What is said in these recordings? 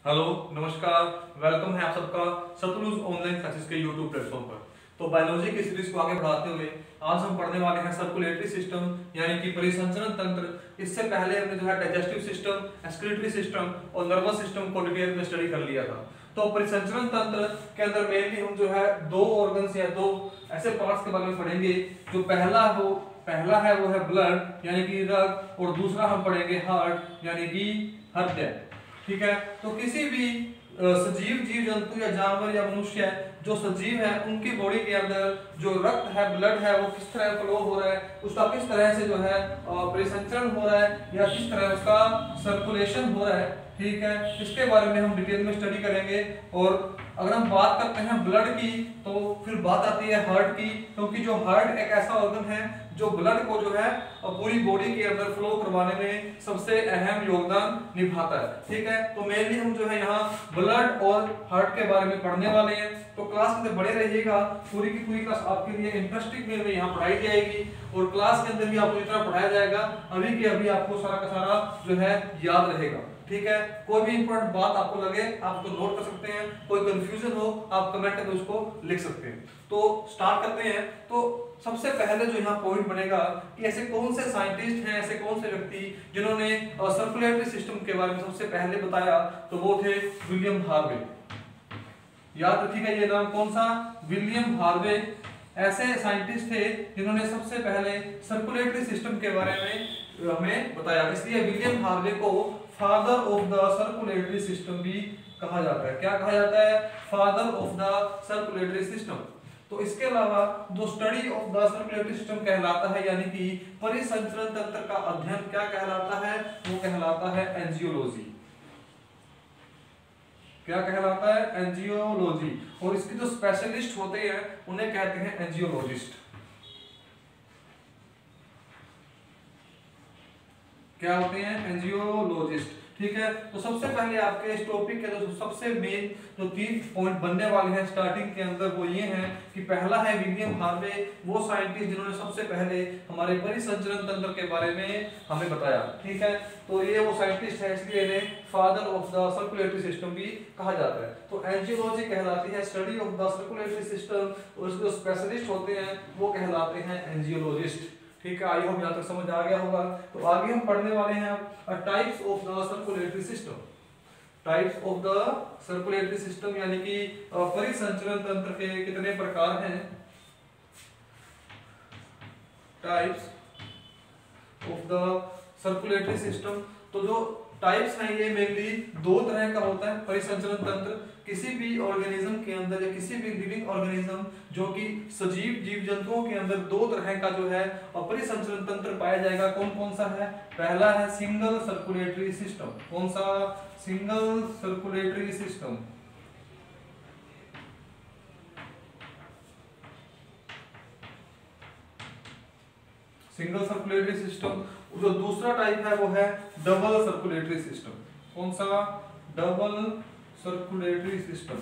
Hello नमस्कार, welcome है आप सबका सतलुज ऑनलाइन क्लासेस के यूट्यूब प्लेटफॉर्म पर। तो बायोलॉजी की सीरीज को आगे बढ़ाते हुए आज हम पढ़ने वाले हैं सर्कुलेटरी सिस्टम यानी कि परिसंचरण तंत्र। इससे पहले हमने जो है डाइजेस्टिव सिस्टम, एक्सक्रीटरी सिस्टम और नर्वस सिस्टम को डिटेल में स्टडी कर लिया था। तो परिसंचरण तंत्र के अंदर मेनली हम जो है दो ऑर्गन्स या दो ऐसे पार्ट्स के बारे में पढ़ेंगे। जो पहला है वो है ब्लड यानी कि रक्त, और दूसरा हम पढ़ेंगे हार्ट यानी कि हृदय। ठीक है, तो किसी भी सजीव जीव जंतु या जानवर या मनुष्य जो सजीव है उनकी बॉडी के अंदर जो रक्त है, ब्लड है, वो किस तरह फ्लो हो रहा है, उसका किस तरह से जो है परिसंचरण हो रहा है या किस तरह उसका सर्कुलेशन हो रहा है। ठीक है, इसके बारे में हम डिटेल में स्टडी करेंगे। और अगर हम बात करते हैं ब्लड की तो फिर बात आती है हार्ट की, क्योंकि जो हार्ट एक ऐसा ऑर्गन है जो ब्लड को जो है पूरी बॉडी के अंदर फ्लो करवाने में सबसे अहम योगदान निभाता है। ठीक है, तो मेनली हम जो है यहाँ ब्लड और हार्ट के बारे में पढ़ने वाले हैं। तो क्लास में बड़े रहिएगा, पूरी की पूरी क्लास आपके लिए इंटरेस्टिंग वे में यहाँ पढ़ाई जाएगी और क्लास के अंदर भी आपको जितना पढ़ाया जाएगा अभी के अभी आपको सारा का सारा जो है याद रहेगा। ठीक है, कोई भी इंपॉर्टेंट बात आपको लगे आप उसको नोट कर सकते हैं, कोई कंफ्यूजन हो आप कमेंट में उसको लिख सकते हैं। तो स्टार्ट करते हैं। तो सबसे पहले जो यहाँ पॉइंट बनेगा कि ऐसे कौन से साइंटिस्ट हैं, ऐसे कौन से व्यक्ति जिन्होंने सर्कुलेटरी सिस्टम के बारे में सबसे पहले बताया, तो वो थे विलियम हार्वे। याद रखिएगा ये नाम कौन सा, विलियम हार्वे। ऐसे साइंटिस्ट थे जिन्होंने सबसे पहले सर्कुलेटरी सिस्टम के बारे में हमें बताया, इसलिए विलियम हार्वे को father of the circulatory system भी कहा जाता है। क्या कहा जाता है? Father of the circulatory system. तो इसके अलावा जो study of the circulatory system कहलाता है यानी कि परिसंचरण तंत्र का अध्ययन क्या कहलाता है? वो कहलाता है एंजियोलॉजी। क्या कहलाता है? एंजियोलॉजी। और इसके जो स्पेशलिस्ट होते हैं उन्हें कहते हैं एंजियोलॉजिस्ट। क्या होते हैं? एंजियोलॉजिस्ट। ठीक है, तो सबसे पहले आपके इस टॉपिक के जो सबसे मेन जो 3 पॉइंट बनने वाले हैं स्टार्टिंग के अंदर वो ये हैं कि पहला है विलियम हार्वे, वो साइंटिस्ट जिन्होंने सबसे पहले हमारे परिसंचरण तंत्र के बारे में हमें बताया। ठीक है, तो ये वो साइंटिस्ट है इसलिए इन्हें father of the circulatory system भी कहा जाता है। तो एंजियोलॉजी कहलाती है study of the circulatory system, और उसके जो स्पेशलिस्ट होते हैं वो कहलाते हैं एंजियोलॉजिस्ट। ठीक है, आई होप यहाँ तक समझ आ गया होगा। तो आगे हम पढ़ने वाले हैं types of the circulatory system. Types of the circulatory system यानी कि परिसंचरण तंत्र के कितने प्रकार हैं। Types of the circulatory system. तो जो टाइप्स हैं ये मेनली 2 तरह का होता है परिसंचरण तंत्र। किसी भी ऑर्गेनिज्म के अंदर या किसी भी लिविंग ऑर्गेनिज्म जो कि सजीव जीव जंतुओं के अंदर 2 तरह का जो है परिसंचरण तंत्र पाया जाएगा। कौन कौन सा है? पहला है सिंगल सर्कुलेटरी सिस्टम। कौन सा? Single circulatory system. Single circulatory system. जो दूसरा टाइप है वो है डबल सर्कुलेटरी सिस्टम। कौन सा? Double circulatory system.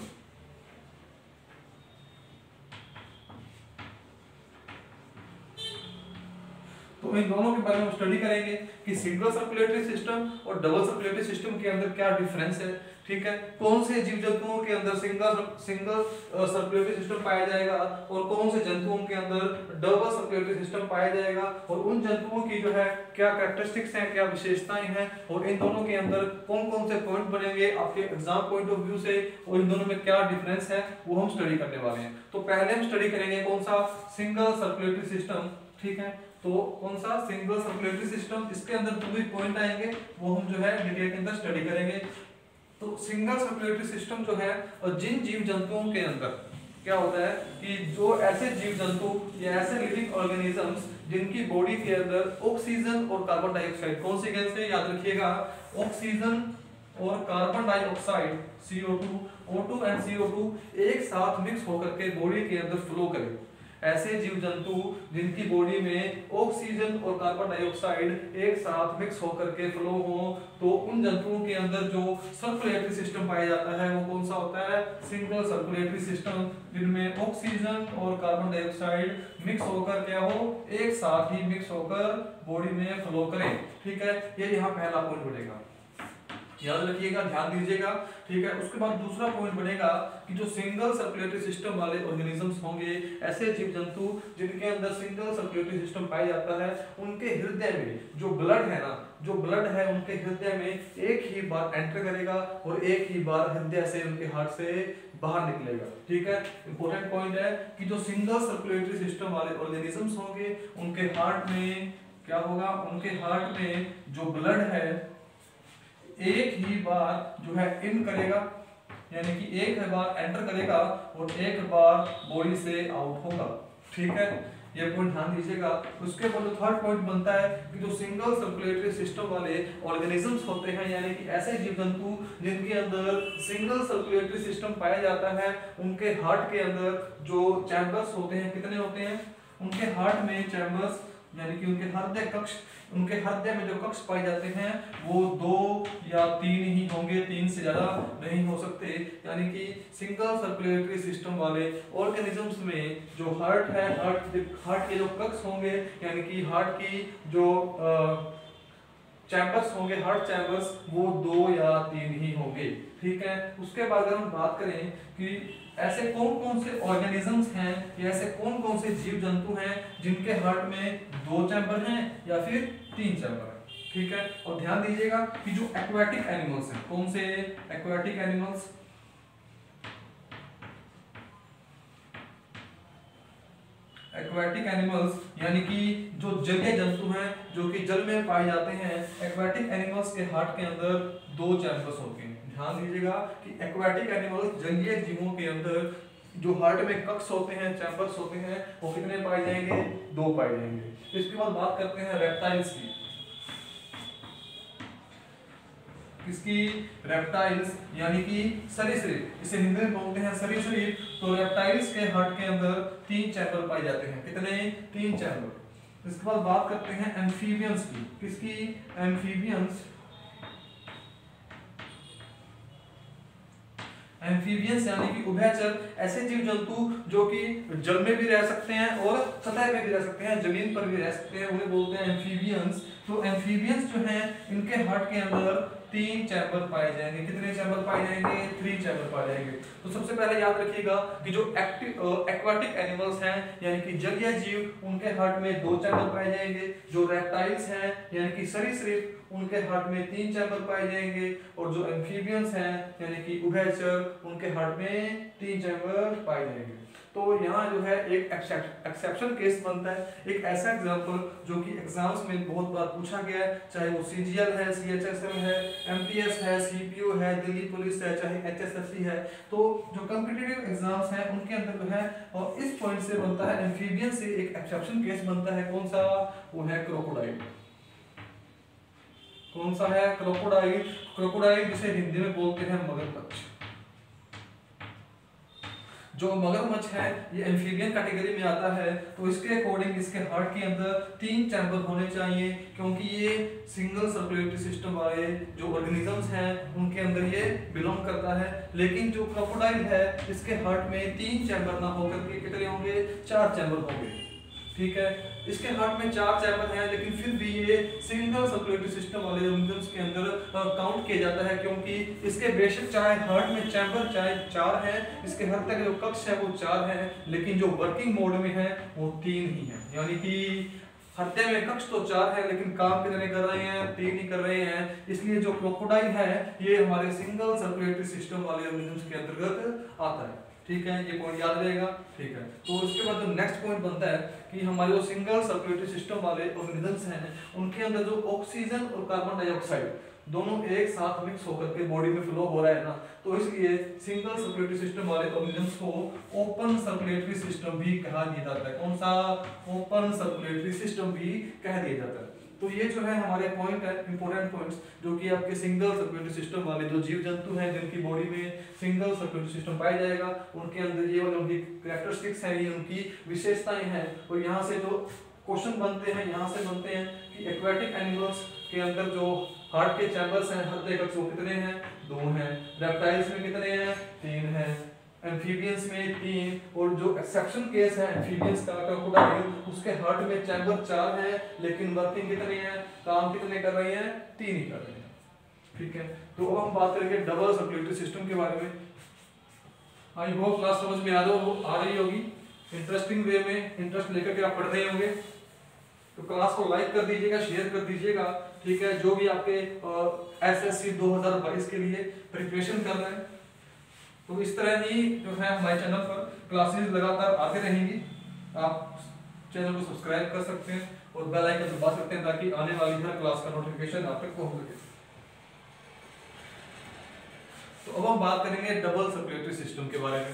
तो इन दोनों के बारे में हम स्टडी करेंगे कि सिंगल सर्कुलेटरी सिस्टम और डबल सर्कुलेटरी सिस्टम के अंदर क्या डिफरेंस है। ठीक है, कौन से जीव जंतुओं के अंदर सिंगल सर्कुलेटरी सिस्टम पाया जाएगा और कौन से जंतुओं के अंदर डबल सर्कुलेटरी सिस्टम पाया जाएगा, और उन जंतुओं की जो है क्या कैरेक्टरिस्टिक्स हैं, क्या विशेषताएं हैं, और इन दोनों के अंदर कौन कौन से पॉइंट बनेंगे आपके एग्जाम पॉइंट ऑफ व्यू से, और इन दोनों में क्या डिफरेंस है वो हम स्टडी करने वाले हैं। तो पहले हम स्टडी करेंगे कौन सा? Single circulatory system. ठीक है, तो कौन सा? Single circulatory system. इसके अंदर 2 पॉइंट आएंगे वो हम जो है डिटेल के अंदर स्टडी करेंगे। तो सिंगल सर्कुलेटरी सिस्टम जो है और जिन जीव जंतुओं के अंदर क्या होता है कि जो ऐसे जीव जंतु या ऐसे लिविंग ऑर्गेनिजम्स जिनकी बॉडी के अंदर ऑक्सीजन और कार्बन डाइऑक्साइड, कौन सी गैस है याद रखिएगा, ऑक्सीजन और carbon dioxide CO2, O2 and CO2 एक साथ मिक्स होकर के बॉडी के अंदर फ्लो करे। ऐसे जीव जंतु जिनकी बॉडी में ऑक्सीजन और कार्बन डाइऑक्साइड एक साथ मिक्स होकर के फ्लो हो, तो उन जंतुओं के अंदर जो सर्कुलेटरी सिस्टम पाया जाता है वो कौन सा होता है? सिंगल सर्कुलेटरी सिस्टम, जिनमें ऑक्सीजन और कार्बन डाइऑक्साइड मिक्स होकर क्या हो, एक साथ ही मिक्स होकर बॉडी में फ्लो करें। ठीक है, ये यहाँ पहला पॉइंट बनेगा। याद रखिएगा, ध्यान दीजिएगा, ठीक है। उसके बाद दूसरा पॉइंट बनेगा कि जो सिंगल सर्कुलेटरी सिस्टम वाले ऑर्गेनिजम्स होंगे, ऐसे जीव जंतु जिनके अंदर सिंगल सर्कुलेटरी सिस्टम पाया जाता है, उनके हृदय में जो ब्लड है ना, जो ब्लड है उनके हृदय में एक ही बार एंटर करेगा और एक ही बार हृदय से, उनके हार्ट से बाहर निकलेगा, ठीक है। इंपॉर्टेंट पॉइंट है कि जो सिंगल सर्कुलेटरी सिस्टम वाले ऑर्गेनिजम्स होंगे, उनके हार्ट में क्या होगा, उनके हार्ट में जो ब्लड है एक ही बार जो है इन करेगा, यानी कि एक बार एंटर करेगा और एक बार बॉडी से आउट होगा, ठीक है। ये पॉइंट ध्यान दीजिएगा। उसके बाद थर्ड पॉइंट बनता है कि जो सिंगल सर्कुलेटरी सिस्टम वाले ऑर्गेनिजम्स होते हैं, यानी कि ऐसे जीव जंतु जिनके अंदर सिंगल सर्कुलेटरी सिस्टम पाया जाता है, उनके हार्ट के अंदर जो चैम्बर्स होते हैं, कितने होते हैं, उनके हार्ट में चैम्बर्स यानी कि उनके हृदय कक्ष, उनके हृदय में जो कक्ष पाए जाते हैं वो 2 या 3 ही होंगे, 3 से ज्यादा नहीं हो सकते। यानी कि सिंगल सर्कुलेटरी सिस्टम वाले ऑर्गेनिजम्स में जो हार्ट है, हार्ट के जो कक्ष होंगे, यानी कि हार्ट की जो चैम्बर्स होंगे, हार्ट चैम्बर्स, वो 2 या 3 ही होंगे, ठीक है। उसके बाद अगर हम बात करें कि ऐसे कौन कौन से ऑर्गेनिजम्स हैं या ऐसे कौन कौन से जीव जंतु हैं जिनके हार्ट में 2 चैम्बर हैं या फिर 3 चैम्बर हैं, ठीक है। और ध्यान दीजिएगा कि जो एक्वाटिक एनिमल्स हैं, कौन से एक्वाटिक एनिमल्स, एक्वाटिक एनिमल्स यानी कि जो जलीय जंतु हैं जो कि जल में पाए जाते हैं, एक्वाटिक एनिमल्स के हार्ट के अंदर 2 चैम्बर्स होते हैं। ध्यान दीजिएगा कि एक्वाटिक एनिमल्स जलीय जीवों के अंदर जो हार्ट में कक्ष होते हैं, चैम्बर्स होते हैं, वो कितने पाए जाएंगे, 2 पाए जाएंगे। इसके बाद बात करते हैं रेप्टाइल्स की। किसकी, रेप्टाइल्स यानी कि सरीसृप, इसे हिंदी में बोलते हैं सरीसृप। तो रेप्टाइल्स के हार्ट के अंदर 3 चैम्बर पाए जाते हैं, कितने, 3 चैम्बर। इसके बाद बात करते हैं एम्फीबियंस की। किसकी, एम्फीबियंस। एम्फीबियंस यानी कि उभयचर, ऐसे जीव जंतु जो कि जल में भी रह सकते हैं और सतह पे भी रह सकते हैं, जमीन पर भी रह सकते हैं, उन्हें बोलते हैं एम्फीबियंस। तो एम्फीबियंस जो हैं, इनके हार्ट के अंदर 3 चैम्बर पाए जाएंगे। कितने चैम्बर पाए जाएंगे, 3 चैम्बर पाए जाएंगे। तो सबसे पहले याद रखिएगा कि जो एक्वाटिक एनिमल्स हैं यानी कि जलीय जीव, उनके हार्ट में 2 चैम्बर पाए जाएंगे। जो रेप्टाइल्स हैं यानी कि सरीसृप, उनके हार्ट में 3 चैम्बर पाए जाएंगे। और जो एम्फीबियंस हैं यानी कि उभयचर, उनके हार्ट में 3 चैम्बर पाए जाएंगे। तो यहाँ जो है एक एक्सेप्शन केस बनता है, एक ऐसा एग्जांपल जो कि एग्जाम्स में बहुत बार पूछा गया है, चाहे वो सीजीएल है, सीएचएसएल है, एमटीएस है, सीपीओ है, दिल्ली पुलिस है, चाहे एचएसएससी है। तो जो कॉम्पिटिटिव एग्जाम्स हैं उनके अंदर जो है, और इस पॉइंट से बनता है एम्फीबियन से एक एक्सेप्शन केस बनता है। कौन सा, वो है क्रोकोडाइल। कौन सा है, क्रोकोडाइल। क्रोकोडाइल जिसे हिंदी में बोलते हैं मगरमच्छ। जो मगरमच्छ है ये एम्फीबियन कैटेगरी में आता है। तो इसके अकॉर्डिंग इसके हार्ट के अंदर 3 चैम्बर होने चाहिए, क्योंकि ये सिंगल सर्कुलेटरी सिस्टम वाले जो ऑर्गेनिजम्स हैं उनके अंदर ये बिलोंग करता है। लेकिन जो क्रोकोडाइल है इसके हार्ट में 3 चैम्बर ना होकर के कितने होंगे, 4 चैम्बर होंगे, ठीक है। इसके हार्ट में 4 चैम्बर हैं, लेकिन फिर भी ये सिंगल सर्कुलेटरी सिस्टम वाले ऑर्गेनिजम्स के अंदर काउंट किया जाता है, क्योंकि इसके बेशक चाहे हार्ट में चैम्बर चाहे 4 हैं, इसके हद तक जो कक्ष है वो 4 हैं, लेकिन जो वर्किंग मोड में है वो 3 ही है। यानी कि हृदय में कक्ष तो 4 है लेकिन काम कितने कर रहे हैं, 3 ही कर रहे हैं। इसलिए जो क्रोकोडाइल है ये हमारे सिंगल सर्कुलेटरी सिस्टम वाले ऑर्गेनिजम्स के अंतर्गत आता है, ठीक है। ये पॉइंट याद रहेगा, ठीक है। तो उसके बाद जो नेक्स्ट पॉइंट बनता है कि हमारे जो सिंगल सर्कुलेटरी सिस्टम वाले ऑर्गेनिजम्स हैं उनके अंदर जो ऑक्सीजन और कार्बन डाइऑक्साइड दोनों एक साथ मिक्स होकर के बॉडी में फ्लो हो रहा है ना, तो इसलिए सिंगल सर्कुलेटरी सिस्टम वाले ऑर्गेनिजम्स को ओपन सर्कुलेटरी सिस्टम भी कहा दिया जाता है। कौन सा, ओपन सर्कुलेटरी सिस्टम भी कह दिया जाता है। तो ये जो है हमारे पॉइंट है, इंपॉर्टेंट पॉइंट्स, जो कि आपके सिंगल सर्कुलेटरी सिस्टम वाले जो जीव जंतु हैं जिनकी बॉडी में सिंगल सर्कुलेटरी सिस्टम पाया जाएगा, उनके अंदर ये वाले उनकी कैरेक्टरिस्टिक्स हैं, ये उनकी विशेषताएं हैं। और यहाँ से जो क्वेश्चन बनते हैं, यहाँ से बनते हैं कि एक्वाटिक एनिमल्स के अंदर जो हार्ट के चैम्बर्स हैं, हृदय कक्ष, वो कितने हैं, 2 हैं। रेप्टाइल्स में कितने हैं, 3 हैं। एम्फीबियंस में 3, और जो एक्सेप्शन केस है एम्फीबियंस का, क्रोकोडाइल, उसके हार्ट में चैम्बर 4 हैं, लेकिन वर्किंग कितने हैं, काम कितने कर रहे हैं, 3 ही कर रहे हैं। ठीक है, तो अब हम बात करेंगे डबल सर्कुलेटरी सिस्टम के बारे में। आई होप क्लास समझ में आ रही होगी, इंटरेस्टिंग वे में इंटरेस्ट लेकर के आप पढ़ रहे होंगे। तो क्लास को लाइक कर दीजिएगा, शेयर कर दीजिएगा, ठीक है। जो भी आपके एसएससी 2022 के लिए प्रिपरेशन कर रहे हैं, तो इस तरह ही जो है हमारे चैनल पर क्लासेस लगातार आते रहेंगी। आप चैनल को सब्सक्राइब कर सकते हैं और बेल आइकन दबा सकते हैं ताकि आने वाली हर क्लास का नोटिफिकेशन आप तक पहुंच सके। तो अब हम बात करेंगे डबल सर्कुलेटरी सिस्टम के बारे में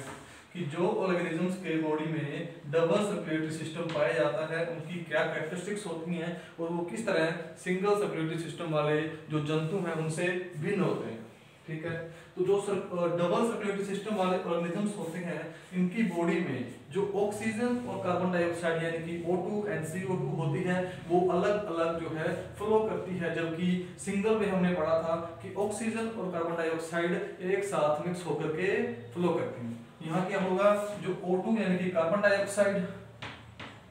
कि जो ऑर्गेनिजम्स के बॉडी में डबल सर्कुलेटरी सिस्टम पाया जाता है उनकी क्या कैरेक्टरिस्टिक्स होती हैं और वो किस तरह सिंगल सर्कुलेटरी सिस्टम वाले जो जंतु हैं उनसे भिन्न होते हैं, ठीक है। तो जो डबल सर्कुलेटरी सिस्टम वाले ऑर्गेनिजम्स होते हैं इनकी बॉडी में जो ऑक्सीजन और कार्बन डाइऑक्साइड यानी कि O2 एंड CO2 होती है वो अलग अलग जो है फ्लो करती है, जबकि सिंगल में हमने पढ़ा था कि ऑक्सीजन और कार्बन डाइऑक्साइड एक साथ मिक्स होकर के फ्लो करती हैं। यहाँ क्या होगा, जो O2 यानी कि कार्बन डाइऑक्साइड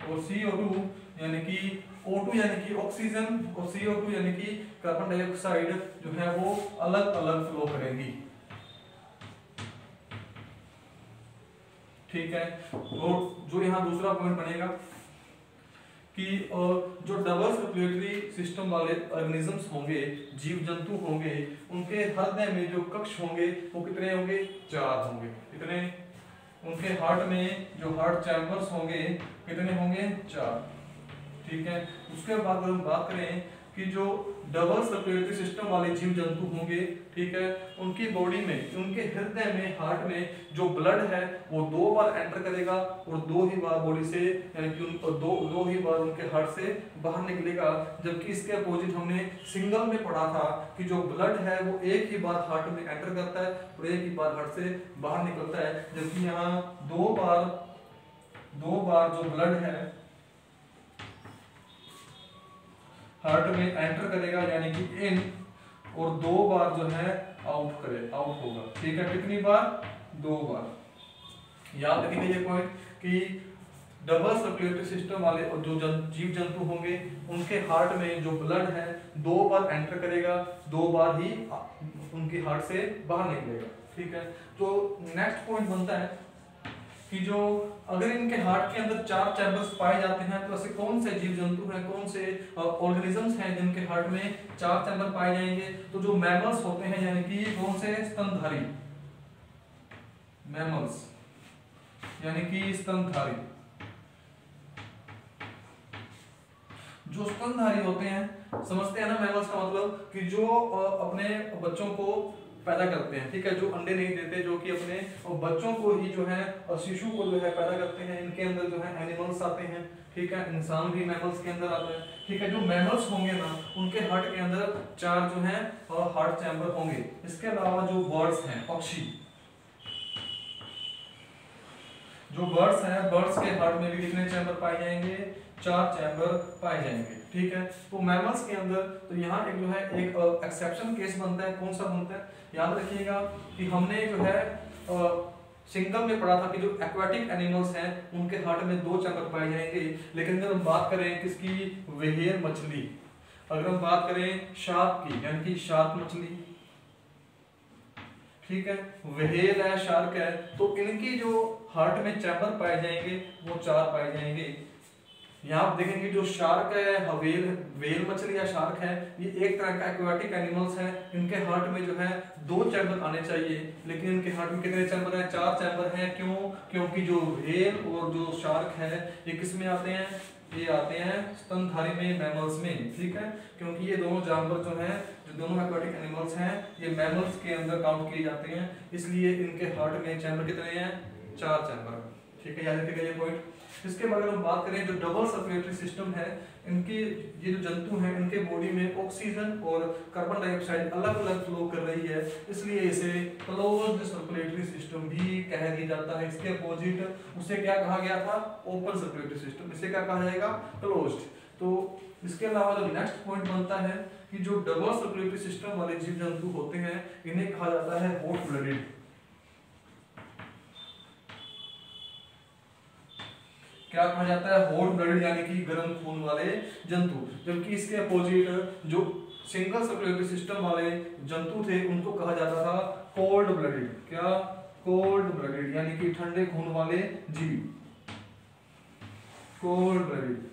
और CO2 यानी कि O2 यानी कि ऑक्सीजन और CO2 यानी कि कार्बन डाइऑक्साइड जो है वो अलग अलग फ्लो करेंगी, ठीक है। तो जो यहाँ दूसरा पॉइंट बनेगा कि जो डबल सर्कुलेटरी सिस्टम वाले ऑर्गेनिजम्स होंगे, जीव जंतु होंगे, उनके हृदय में जो कक्ष होंगे वो कितने होंगे, 4 होंगे। कितने? उनके हार्ट में जो हार्ट चैम्बर्स होंगे कितने होंगे, 4, ठीक है। उसके बाद अगर हम बात करें कि जो डबल सर्कुलेटरी सिस्टम वाले जीव जंतु होंगे, ठीक है, उनकी बॉडी में, उनके हृदय में, हार्ट में जो ब्लड है वो 2 बार एंटर करेगा और 2 ही बार बॉडी से यानी कि दो ही बार उनके हार्ट से बाहर निकलेगा। जबकि इसके अपोजिट हमने सिंगल में पढ़ा था कि जो ब्लड है वो एक ही बार हार्ट में एंटर करता है और एक ही बार हार्ट से बाहर निकलता है। जबकि यहाँ 2 बार जो ब्लड है हार्ट में एंटर करेगा यानी कि इन, और 2 बार जो है आउट होगा, ठीक है। कितनी बार? 2 बार। याद रखिए ये पॉइंट कि डबल सर्कुलेटरी सिस्टम वाले और जो जीव जंतु होंगे उनके हार्ट में जो ब्लड है 2 बार एंटर करेगा, 2 बार ही उनके हार्ट से बाहर निकलेगा, ठीक है। तो नेक्स्ट पॉइंट बनता है कि जो अगर इनके हार्ट के अंदर 4 चैम्बर्स पाए जाते हैं तो ऐसे कौन से जीव जंतु हैं, कौन से ऑर्गेनिजम्स हैं जिनके हार्ट में 4 चैम्बर पाए जाएंगे। तो जो मैमल्स होते हैं यानी कि कौन से, स्तनधारी मैमल्स यानी कि स्तनधारी, जो स्तनधारी होते हैं, समझते हैं ना मैमल्स का मतलब कि जो अपने बच्चों को पैदा करते हैं, ठीक है, जो अंडे नहीं देते, जो कि अपने बच्चों को ही जो है और शिशु को जो है पैदा करते हैं। इनके अंदर जो है एनिमल्स आते हैं, ठीक है, इंसान भी मैमल्स के अंदर आता है, ठीक है। जो मैमल्स होंगे ना उनके हार्ट के अंदर 4 जो है हार्ट चैम्बर होंगे। इसके अलावा जो बर्ड्स हैं, पक्षी, जो बर्ड्स हैं, बर्ड्स के हार्ट में भी कितने चैम्बर पाए जाएंगे, 4 चैम्बर पाए जाएंगे, ठीक है। तो मैमल्स के अंदर तो यहाँ एक जो है एक एक्सेप्शन केस बनता है। कौन सा बनता है, याद रखिएगा कि हमने जो है सिंगल में पढ़ा था कि जो एक्वाटिक एनिमल्स हैं उनके हार्ट में 2 चैम्बर पाए जाएंगे। लेकिन अगर हम बात करें किसकी, व्हेल मछली, अगर हम बात करें शार्क की यानी कि शार्क मछली, ठीक है, व्हेल है, शार्क है, तो इनकी जो हार्ट में चैम्बर पाए जाएंगे वो 4 पाए जाएंगे। यहाँ आप देखेंगे जो शार्क है, व्हेल मछली या शार्क है, ये एक तरह का एक्वाटिक एनिमल्स है। इनके हार्ट में जो है 2 चैम्बर आने चाहिए, लेकिन इनके हार्ट में कितने चैम्बर हैं, 4 चैम्बर हैं। क्यों? क्योंकि जो व्हेल और जो शार्क है ये किस में आते हैं, ये आते हैं स्तनधारी में, मैमल्स में, ठीक है। क्योंकि ये दोनों जानवर जो हैं, जो दोनों एक्वाटिक एनिमल्स हैं, ये मैमल्स के अंदर काउंट किए जाते हैं, इसलिए इनके हार्ट में चैम्बर कितने हैं, 4 चैम्बर, ठीक है। याद रखिएगा ये पॉइंट। इसके बाद हम बात करें जो डबल सर्कुलेटरी सिस्टम है, इनके ये जो जंतु हैं इनके बॉडी में ऑक्सीजन और कार्बन डाइऑक्साइड अलग अलग फ्लो कर रही है, इसलिए इसे क्लोज्ड सर्कुलेटरी सिस्टम भी कह दिया जाता है। इसके अपोजिट उसे क्या कहा गया था, ओपन सर्कुलेटरी सिस्टम, इसे क्या कहा जाएगा, क्लोज्ड। तो इसके अलावा जो नेक्स्ट पॉइंट बनता है कि जो डबल सर्कुलेटरी सिस्टम वाले जीव जंतु होते हैं इन्हें कहा जाता है हॉट ब्लडेड। क्या कहा जाता है, हॉट ब्लडेड यानी कि गर्म खून वाले जंतु। जबकि इसके अपोजिट जो सिंगल सर्कुलेटरी सिस्टम वाले जंतु थे उनको कहा जाता था कोल्ड ब्लडेड। क्या? कोल्ड ब्लडेड, यानी कि ठंडे खून वाले जीव, कोल्ड ब्लडेड।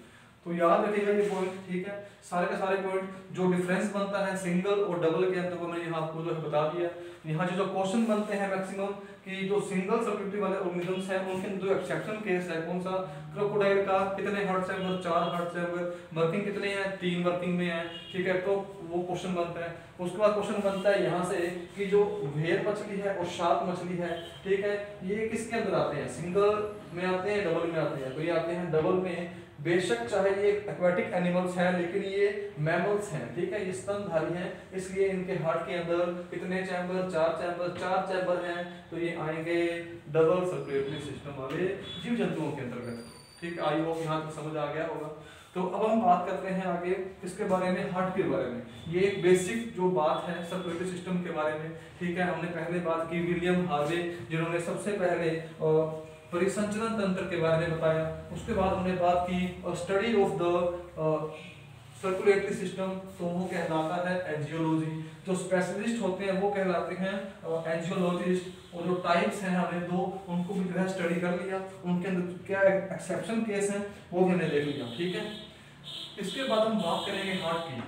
तो याद रखिएगा ये पॉइंट, ठीक है। सारे के सारे पॉइंट जो डिफरेंस बनता है सिंगल और डबल के अंदर वो मैंने यहाँ आपको जो है बता दिया। यहाँ जो क्वेश्चन बनते हैं मैक्सिमम कि जो सिंगल सर्कुलेटरी वाले ऑर्गेनिजम्स हैं उनके जो एक्सेप्शन केस है कौन सा, क्रोकोडाइल का कितने heart chamber, 4 heart chamber, working कितने हैं, 3 वर्किंग में है, ठीक है। तो वो क्वेश्चन बनता है। उसके बाद क्वेश्चन बनता है यहाँ से कि जो व्हेल मछली है और शार्क मछली है, ठीक है, ये किसके अंदर आते हैं, सिंगल में आते हैं, डबल में आते हैं। तो ये आते हैं डबल में। बेशक चाहे ये एक्वाटिक एनिमल्स हैं लेकिन ये मैमल्स हैं, ठीक है, ये स्तनधारी हैं, इसलिए इनके हार्ट के अंदर कितने चैम्बर, 4 चैम्बर हैं। तो ये आएंगे डबल सर्कुलेटरी सिस्टम वाले जीव जंतुओं के अंतर्गत, ठीक है। आई होप यहाँ तक समझ आ गया होगा। तो अब हम बात करते हैं आगे किसके बारे में, हार्ट के बारे में। ये एक बेसिक जो बात है सर्कुलेटरी सिस्टम के बारे में, ठीक है। हमने पहले बात की विलियम हार्वे जिन्होंने सबसे पहले परिसंचरण तंत्र के बारे में बताया। उसके बाद हमने बात की study of the circulatory system, तो वो कहलाता है एंजियोलॉजी। जो स्पेशलिस्ट होते हैं वो कहलाते हैं एंजियोलॉजिस्ट। और जो टाइप्स हैं हमने 2 उनको भी जो है स्टडी कर लिया, उनके अंदर क्या एक्सेप्शन केस हैं वो भी हमने देख लिया, ठीक है। इसके बाद हम बात करेंगे हार्ट की।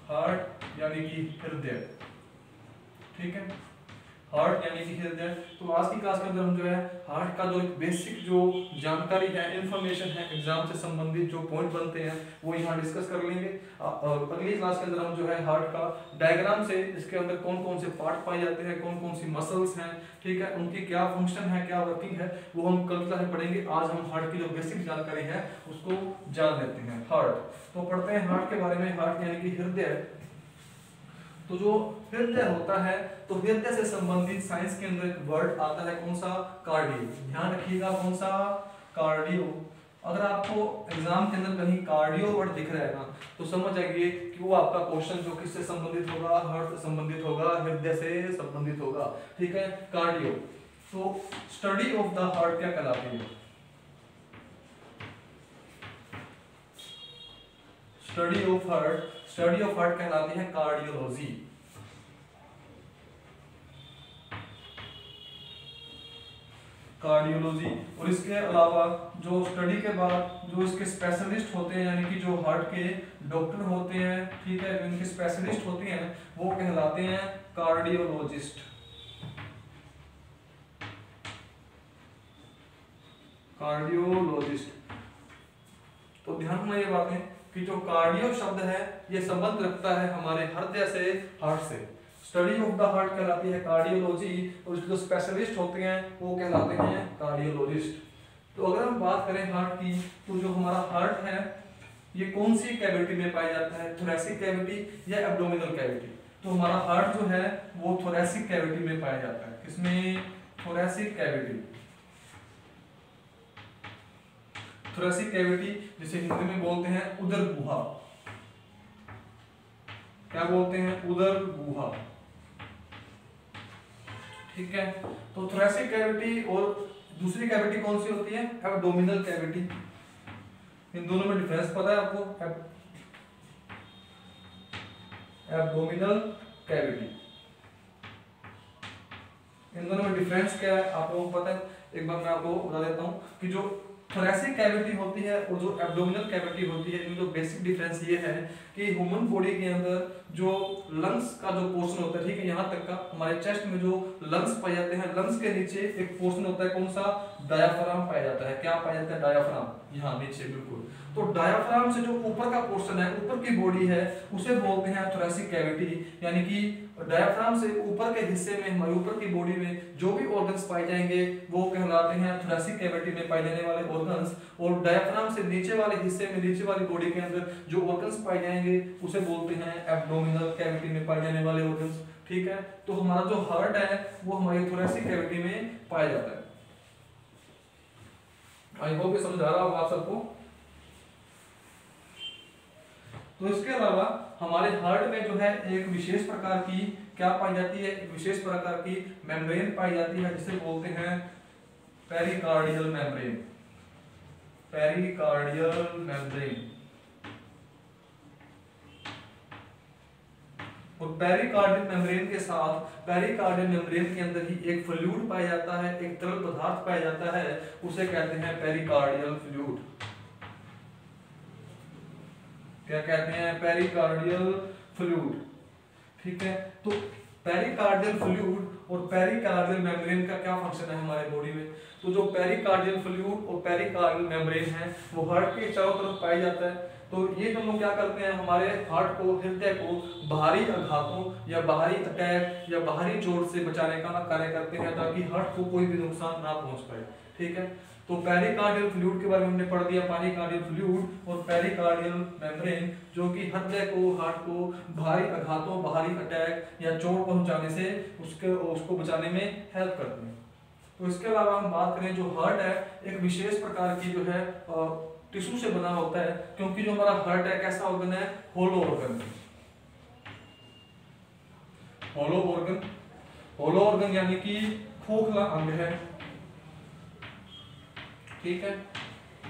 हार्ट यानी कि हृदय, ठीक है, हार्ट यानी कि हृदय। तो आज की क्लास के अंदर हम जो है हार्ट का जो एक बेसिक जो जानकारी है, इंफॉर्मेशन है, एग्जाम से संबंधित जो पॉइंट बनते हैं वो यहाँ डिस्कस कर लेंगे। अगली क्लास के अंदर हम जो है हार्ट का डायग्राम से इसके अंदर कौन कौन से पार्ट पाए जाते हैं, कौन कौन सी मसल्स हैं, ठीक है, उनकी क्या फंक्शन है, क्या वर्किंग है, वो हम कल क्लास में पढ़ेंगे। आज हम हार्ट की जो बेसिक जानकारी है उसको जान लेते हैं। हार्ट, तो पढ़ते हैं हार्ट के बारे में। हार्ट यानी कि हृदय। तो जो हृदय होता है, तो हृदय से संबंधित साइंस के अंदर एक वर्ड आता है कौन सा, कार्डियो। ध्यान रखिएगा कौन सा, कार्डियो। अगर आपको एग्जाम के अंदर कहीं कार्डियो वर्ड दिख रहा है ना तो समझ जाइए कि वो आपका क्वेश्चन जो किससे संबंधित होगा, हार्ट से संबंधित होगा, हृदय से संबंधित होगा, ठीक है, कार्डियो। तो स्टडी ऑफ द हार्ट क्या कहलाती है, study of heart, study of heart कहलाती है कार्डियोलॉजी। कार्डियोलॉजी। और इसके अलावा जो स्टडी के बाद जो इसके स्पेशलिस्ट होते हैं यानी कि जो हार्ट के डॉक्टर होते हैं, ठीक है, इनके स्पेशलिस्ट होते हैं वो कहलाते हैं कार्डियोलॉजिस्ट। कार्डियोलॉजिस्ट। तो ध्यान रखना ये बातें कि जो कार्डियो शब्द है ये संबंध रखता है हमारे हृदय से, हार्ट से। स्टडी ऑफ द हार्ट कहलाती है कार्डियोलॉजी और उसके जो स्पेशलिस्ट होते हैं वो कहलाते हैं कार्डियोलॉजिस्ट। तो अगर हम बात करें हार्ट की, तो जो हमारा हार्ट है ये कौन सी कैविटी में पाया जाता है, थोरैसिक कैविटी या एब्डोमिनल कैविटी। तो हमारा हार्ट जो है वो थोरैसिक कैविटी में पाया जाता है। किसमें, थोरैसिक कैविटी। थोरैसिक कैविटी जिसे हिंदी में बोलते हैं उदर गुहा। क्या बोलते हैं, उदर गुहा, ठीक है। तो थोरैसिक कैविटी और दूसरी कैविटी कौन सी होती है, एब्डोमिनल कैविटी। इन दोनों में डिफरेंस पता है आपको, एब्डोमिनल कैविटी, इन दोनों में डिफरेंस क्या है आप लोगों को पता है। एक बार मैं आपको बता देता हूं कि जो थोरैसिक कैविटी होती है और जो एब्डोमिनल कैविटी होती है, इनमें जो बेसिक डिफरेंस ये है कि ह्यूमन बॉडी के अंदर जो लंग्स का जो पोर्शन होता है, ठीक है, यहाँ तक का हमारे चेस्ट में जो लंग्स पाए जाते हैं, लंग्स के नीचे एक पोर्शन होता है कौन सा, डायाफ्राम पाया जाता है। क्या पाया जाता है, डायाफ्राम, यहाँ नीचे बिल्कुल। तो डायाफ्राम से जो ऊपर का पोर्शन है, ऊपर की बॉडी है, उसे बोलते हैं थोरैसिक कैविटी। यानी कि डायाफ्राम से ऊपर के हिस्से में, हमारे ऊपर की बॉडी में जो भी ऑर्गन्स पाए जाएंगे वो कहलाते हैं थोरैसिक कैविटी में पाए जाने वाले ऑर्गन्स। और डायाफ्राम से नीचे वाले हिस्से में, नीचे वाली बॉडी के अंदर जो ऑर्गन्स पाए जाएंगे उसे बोलते हैं एब्डोमिनल कैविटी में पाए जाने वाले ऑर्गन्स, ठीक है। तो हमारा जो हार्ट है वो हमारी थोरैसिक कैविटी में पाया जाता है। आई होप ये समझ आ रहा होगा आप सबको। तो इसके अलावा हमारे हार्ट में जो है एक विशेष प्रकार की क्या पाई जाती है, एक विशेष प्रकार की मेम्ब्रेन पाई जाती है जिसे बोलते हैं पेरिकार्डियल मेम्ब्रेन। पेरिकार्डियल मेम्ब्रेन, और पेरिकार्डियल मेम्ब्रेन के साथ पेरिकार्डियल मेम्ब्रेन के अंदर ही एक फ्लूइड पाया जाता है, एक तरल पदार्थ पाया जाता है, उसे कहते हैं पेरिकार्डियल फ्लूइड। क्या कहते हैं? Pericardial fluid. ठीक है, तो पेरिकार्डियल फ्लूइड और पेरिकार्डियल मेम्ब्रेन का क्या फंक्शन है हमारे बॉडी में? तो जो पेरिकार्डियल फ्लूइड और पेरिकार्डियल मेम्ब्रेन है वो हार्ट के चारों तरफ पाया जाता है। तो ये दोनों क्या करते हैं? हमारे हार्ट को, हृदय को बाहरी आघातों या बाहरी अटैक या बाहरी चोट से बचाने का कार्य करते हैं, ताकि हार्ट को कोई भी नुकसान ना पहुंच पाए। ठीक है, तो पेरिकार्डियल फ्लूइड के बारे में हमने पढ़ दिया, पेरिकार्डियल फ्लूइड और पेरिकार्डियल मेम्ब्रेन, जो कि हृदय को, हार्ट को बाहरी आघातों, बाहरी अटैक या चोट पहुंचाने से उसको बचाने में हेल्प करते हैं। तो इसके अलावा हम बात करें, जो हार्ट है एक विशेष प्रकार की जो है टिश्यू से बना होता है, क्योंकि जो हमारा हार्ट है कैसा ऑर्गन है? Hollow organ. Hollow organ, hollow organ यानी कि खोखला अंग है। ठीक है,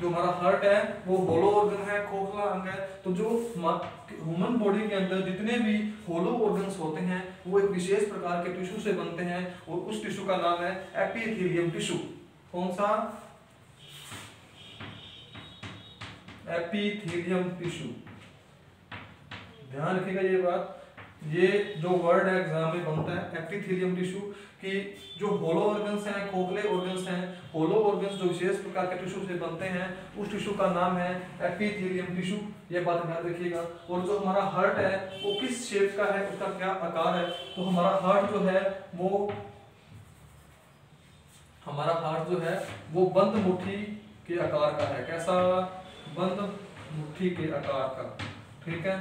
जो हमारा हार्ट है वो होलो ऑर्गन है, खोखला अंग है। तो जो ह्यूमन बॉडी के अंदर जितने भी होलो ऑर्गन्स होते हैं वो एक विशेष प्रकार के टिश्यू से बनते हैं, और उस टिश्यू का नाम है एपिथेलियम टिश्यू। कौन सा? Epithelium tissue. ध्यान रखिएगा ये बात, ये जो वर्ड है एग्जाम में बनता है एपिथेलियम टिश्यू, कि जो होलो ऑर्गन्स हैं, खोखले ऑर्गन्स हैं, होलो ऑर्गन्स जो विशेष प्रकार के टिश्यू से बनते हैं, उस टिश्यू का नाम है एपिथेलियम टिश्यू। ये बात ध्यान रखिएगा। और जो हमारा हार्ट है वो किस शेप का है, उसका क्या आकार है? तो हमारा हार्ट जो है वो बंद मुट्ठी के आकार का है। कैसा? बंद मुट्ठी के आकार का। ठीक है,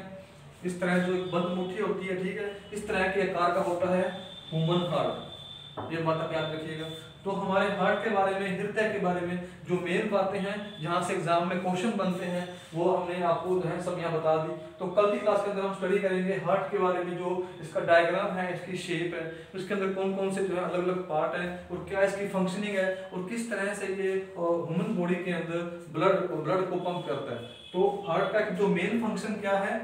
इस तरह जो एक बंद मुट्ठी होती है, ठीक है, इस तरह के आकार का होता है ह्यूमन हार्ट। ये बात आप याद रखिएगा। तो हमारे हार्ट के बारे में, हृदय के बारे में जो मेन बातें हैं जहाँ से एग्जाम में क्वेश्चन बनते हैं, वो हमने आपको जो है सब यहाँ बता दी। तो कल की क्लास के अंदर हम स्टडी करेंगे हार्ट के बारे में, जो इसका डायग्राम है, इसकी शेप है, उसके अंदर कौन कौन से जो है अलग अलग पार्ट है, और क्या इसकी फंक्शनिंग है, और किस तरह से ये ह्यूमन बॉडी के अंदर ब्लड को पंप करता है। तो हार्ट का जो मेन फंक्शन क्या है?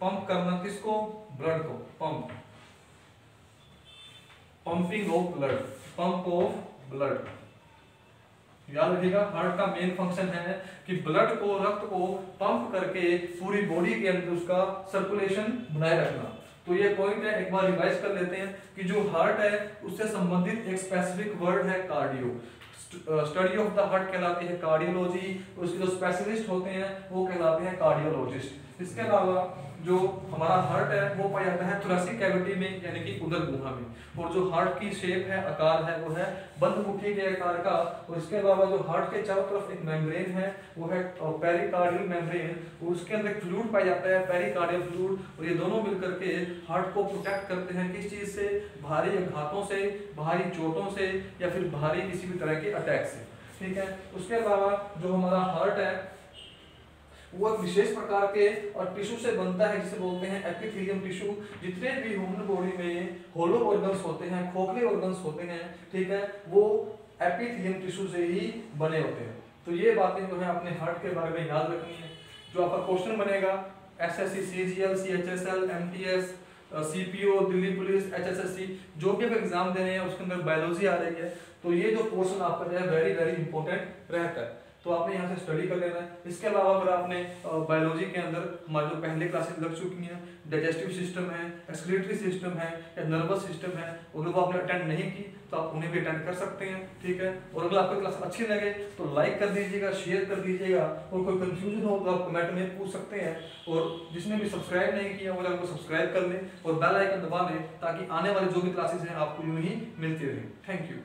पंप करना। किसको? ब्लड को। Pumping of blood, pump of blood. याद रखिएगा, हार्ट का मेन फंक्शन है कि ब्लड को, रक्त को पंप करके पूरी बॉडी के अंदर उसका सर्कुलेशन बनाए रखना। तो ये पॉइंट है, एक बार रिवाइज कर लेते हैं कि जो हार्ट है उससे संबंधित एक स्पेसिफिक वर्ड है cardio. Study of the heart कहलाती है कार्डियोलॉजी, उसके जो स्पेशलिस्ट होते हैं वो कहलाते हैं कार्डियोलॉजिस्ट। इसके अलावा जो हमारा हार्ट है वो पाया जाता है थोरेसिक कैविटी में, यानी कि उदर गुहा में, और जो हार्ट की शेप है, आकार है, वो है बंद मुट्ठी के आकार का। और इसके अलावा जो हार्ट के चारों तरफ एक मेम्ब्रेन है वो है पेरिकार्डियल मेम्ब्रेन, और उसके अंदर फ्लूइड पाया जाता है, पेरिकार्डियल फ्लूइड, और ये दोनों मिलकर के हार्ट को प्रोटेक्ट करते हैं। किस चीज से? भारी आघातों से, भारी चोटों से, या फिर भारी किसी भी तरह के अटैक से। ठीक है, उसके अलावा जो हमारा हार्ट है वो एक विशेष प्रकार के और टिश्यू से बनता है, जिसे बोलते हैं एपिथेलियम टिश्यू। जितने भी ह्यूमन बॉडी में होलो ऑर्गन्स होते हैं, खोखले ऑर्गन्स होते हैं, ठीक है, वो एपिथेलियम टिश्यू से ही बने होते हैं। तो ये बातें जो है अपने हार्ट के बारे में याद रखनी है। जो आपका क्वेश्चन बनेगा SSC, CGL, CHSL, MTS, CPO, Delhi police, HSSC, जो भी आप एग्जाम दे रहे हैं उसके अंदर बायोलॉजी आ रही है, तो ये जो पोर्शन आपका जो है वेरी वेरी इंपॉर्टेंट रहता है, तो आपने यहाँ से स्टडी कर लेना है। इसके अलावा अगर आपने बायोलॉजी के अंदर हमारी जो पहले क्लासेस लग चुकी हैं, डाइजेस्टिव सिस्टम है, एक्सक्रीटरी सिस्टम है, या नर्वस सिस्टम है, अगर वो आपने अटेंड नहीं की तो आप उन्हें भी अटेंड कर सकते हैं। ठीक है, और अगर आपको क्लास अच्छी लगे तो लाइक कर दीजिएगा, शेयर कर दीजिएगा, और कोई कंफ्यूजन हो तो आप कमेंट में पूछ सकते हैं। और जिसने भी सब्सक्राइब नहीं किया वो आपको सब्सक्राइब कर लें और बेल आइकन दबा लें, ताकि आने वाले जो भी क्लासेस हैं आपको यूं ही मिलती रहे। Thank you.